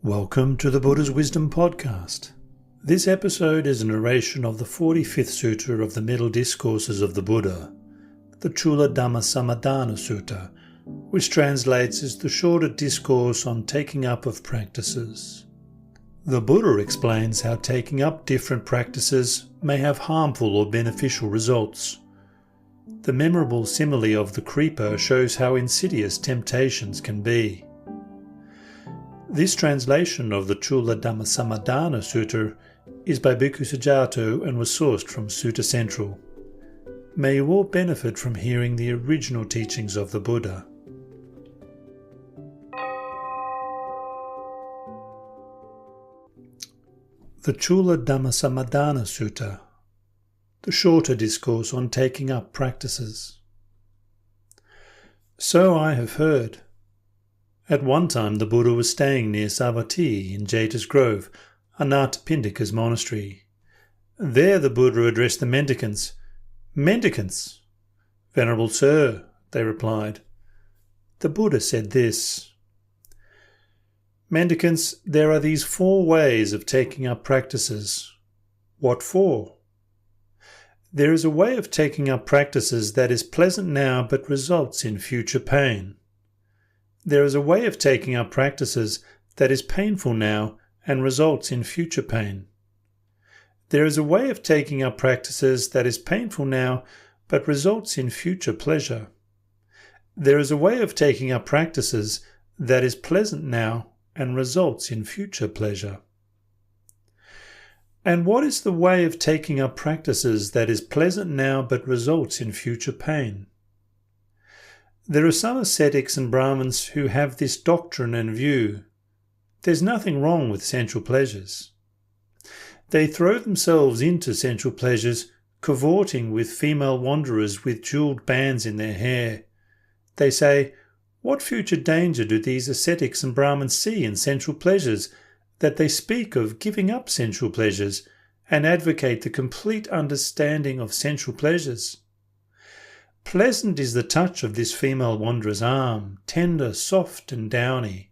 Welcome to the Buddha's Wisdom Podcast. This episode is a narration of the 45th Sutta of the Middle Discourses of the Buddha, the Cūḷadhammasamādāna Sutta, which translates as the Shorter Discourse on taking up of practices. The Buddha explains how taking up different practices may have harmful or beneficial results. The memorable simile of the creeper shows how insidious temptations can be. This translation of the Cūḷadhammasamādāna Sutta is by Bhikkhu Sujato and was sourced from Sutta Central. May you all benefit from hearing the original teachings of the Buddha. The Cūḷadhammasamādāna Sutta, the Shorter Discourse on taking up practices. So I have heard. At one time the Buddha was staying near Savatthi in Jeta's Grove, Anathapindika's monastery. There the Buddha addressed the mendicants. "Mendicants!" "Venerable Sir," they replied. The Buddha said this: "Mendicants, there are these 4 ways of taking up practices." "What for?" "There is a way of taking up practices that is pleasant now but results in future pain. There is a way of taking up practices that is painful now and results in future pain. There is a way of taking up practices that is painful now but results in future pleasure. There is a way of taking up practices that is pleasant now and results in future pleasure." And what is the way of taking up practices that is pleasant now but results in future pain? There are some ascetics and Brahmins who have this doctrine and view. There's nothing wrong with sensual pleasures. They throw themselves into sensual pleasures, cavorting with female wanderers with jewelled bands in their hair. They say, what future danger do these ascetics and Brahmins see in sensual pleasures, that they speak of giving up sensual pleasures and advocate the complete understanding of sensual pleasures? Pleasant is the touch of this female wanderer's arm, tender, soft and downy.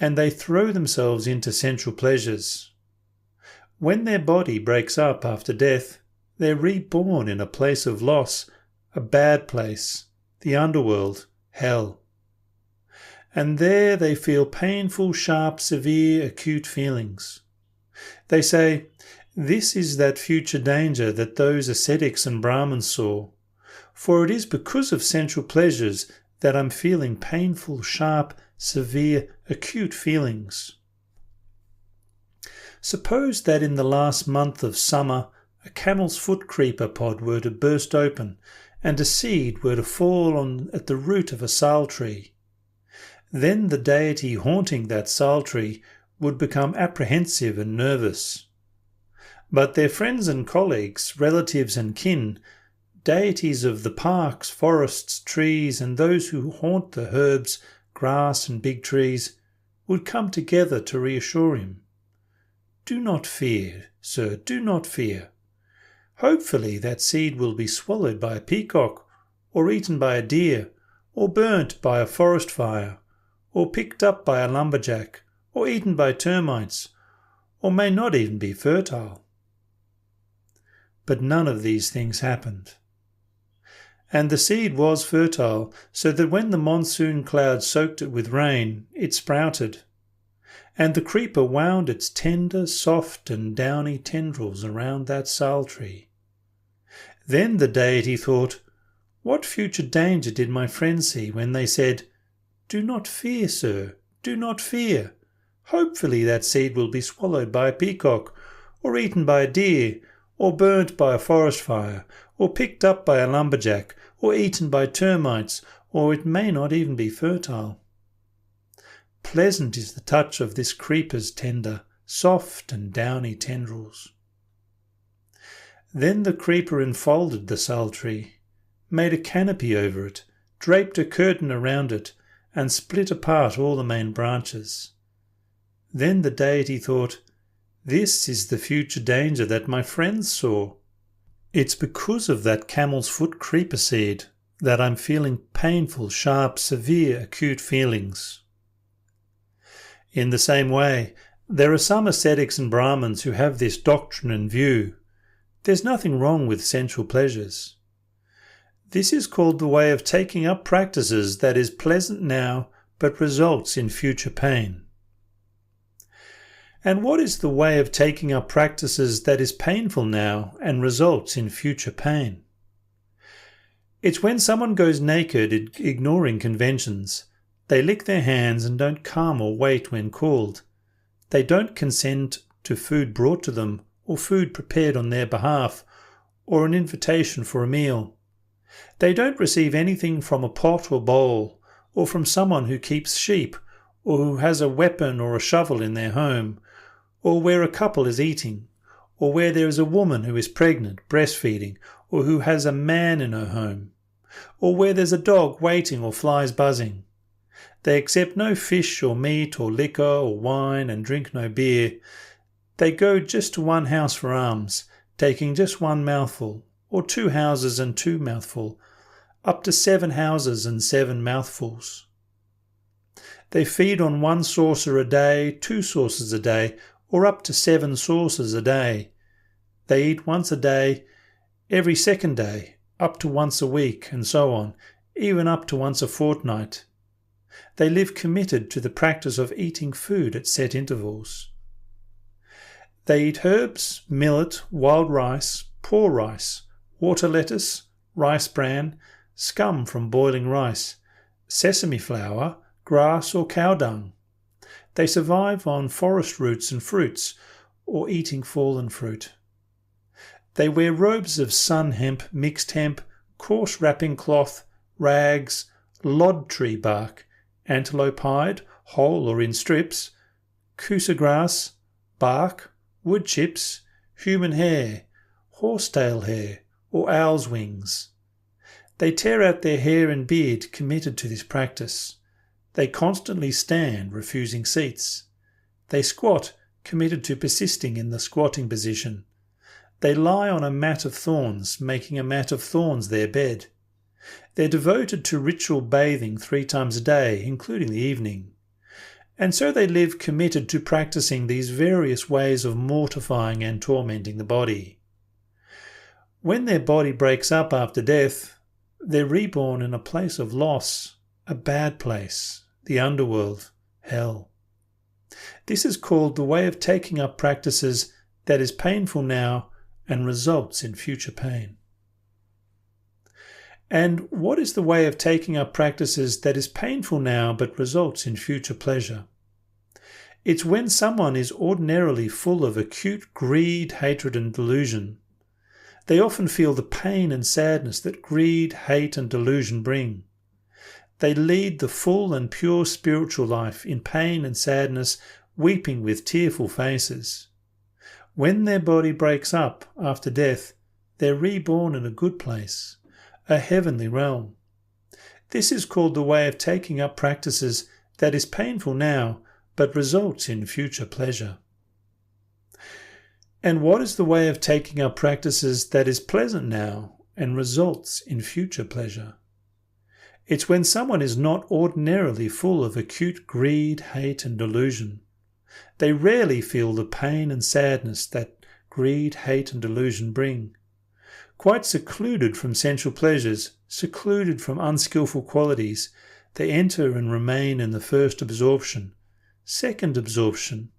And they throw themselves into sensual pleasures. When their body breaks up after death, they're reborn in a place of loss, a bad place, the underworld, hell. And there they feel painful, sharp, severe, acute feelings. They say, this is that future danger that those ascetics and Brahmins saw. For it is because of sensual pleasures that I'm feeling painful, sharp, severe, acute feelings. Suppose that in the last month of summer a camel's foot creeper pod were to burst open and a seed were to fall at the root of a sal tree. Then the deity haunting that sal tree would become apprehensive and nervous. But their friends and colleagues, relatives and kin, deities of the parks, forests, trees, and those who haunt the herbs, grass, and big trees, would come together to reassure him. Do not fear, sir, do not fear. Hopefully that seed will be swallowed by a peacock, or eaten by a deer, or burnt by a forest fire, or picked up by a lumberjack, or eaten by termites, or may not even be fertile. But none of these things happened. And the seed was fertile, so that when the monsoon clouds soaked it with rain, it sprouted. And the creeper wound its tender, soft and downy tendrils around that sal tree. Then the deity thought, what future danger did my friends see when they said, "Do not fear, sir, do not fear. Hopefully that seed will be swallowed by a peacock, or eaten by a deer, or burnt by a forest fire, or picked up by a lumberjack, or eaten by termites, or it may not even be fertile." Pleasant is the touch of this creeper's tender, soft and downy tendrils. Then the creeper enfolded the sal tree, made a canopy over it, draped a curtain around it, and split apart all the main branches. Then the deity thought, this is the future danger that my friends saw. It's because of that camel's foot creeper seed that I'm feeling painful, sharp, severe, acute feelings. In the same way, there are some ascetics and Brahmins who have this doctrine in view. There's nothing wrong with sensual pleasures. This is called the way of taking up practices that is pleasant now but results in future pain. And what is the way of taking up practices that is painful now and results in future pain? It's when someone goes naked ignoring conventions. They lick their hands and don't come or wait when called. They don't consent to food brought to them or food prepared on their behalf or an invitation for a meal. They don't receive anything from a pot or bowl or from someone who keeps sheep or who has a weapon or a shovel in their home, or where a couple is eating, or where there is a woman who is pregnant, breastfeeding, or who has a man in her home, or where there's a dog waiting or flies buzzing. They accept no fish or meat or liquor or wine and drink no beer. They go just to one house for alms, taking just one mouthful, or 2 houses and 2 mouthful, up to 7 houses and 7 mouthfuls. They feed on 1 saucer a day, 2 saucers a day, or up to 7 saucers a day. They eat once a day, every second day, up to once a week, and so on, even up to once a fortnight. They live committed to the practice of eating food at set intervals. They eat herbs, millet, wild rice, poor rice, water lettuce, rice bran, scum from boiling rice, sesame flour, grass or cow dung. They survive on forest roots and fruits, or eating fallen fruit. They wear robes of sun hemp, mixed hemp, coarse wrapping cloth, rags, lod tree bark, antelope hide, whole or in strips, kusa grass, bark, wood chips, human hair, horsetail hair, or owl's wings. They tear out their hair and beard committed to this practice. They constantly stand, refusing seats. They squat, committed to persisting in the squatting position. They lie on a mat of thorns, making a mat of thorns their bed. They're devoted to ritual bathing 3 times a day, including the evening. And so they live committed to practicing these various ways of mortifying and tormenting the body. When their body breaks up after death, they're reborn in a place of loss, a bad place, the underworld, hell. This is called the way of taking up practices that is painful now and results in future pain. And what is the way of taking up practices that is painful now but results in future pleasure? It's when someone is ordinarily full of acute greed, hatred and delusion. They often feel the pain and sadness that greed, hate and delusion bring. They lead the full and pure spiritual life in pain and sadness, weeping with tearful faces. When their body breaks up after death, they're reborn in a good place, a heavenly realm. This is called the way of taking up practices that is painful now but results in future pleasure. And what is the way of taking up practices that is pleasant now and results in future pleasure? It's when someone is not ordinarily full of acute greed, hate and delusion. They rarely feel the pain and sadness that greed, hate and delusion bring. Quite secluded from sensual pleasures, secluded from unskillful qualities, they enter and remain in the first absorption, second absorption,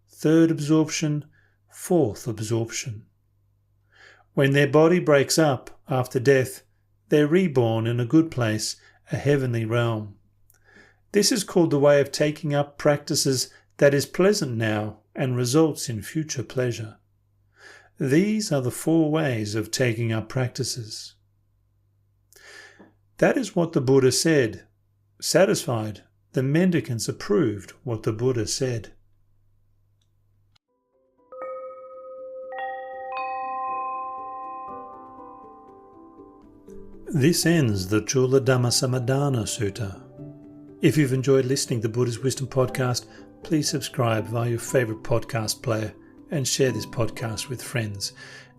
third absorption, fourth absorption. When their body breaks up after death, they're reborn in a good place, a heavenly realm. This is called the way of taking up practices that is pleasant now and results in future pleasure. These are the 4 ways of taking up practices. That is what the Buddha said. Satisfied, the mendicants approved what the Buddha said. This ends the Cūḷadhammasamādāna Sutta. If you've enjoyed listening to the Buddha's Wisdom podcast, please subscribe via your favourite podcast player and share this podcast with friends.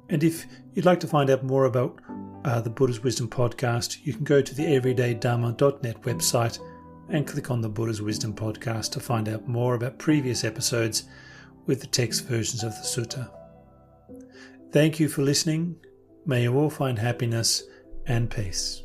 And if you'd like to find out more about the Buddha's Wisdom podcast, you can go to the everydaydhamma.net website and click on the Buddha's Wisdom podcast to find out more about previous episodes with the text versions of the sutta. Thank you for listening. May you all find happiness and peace.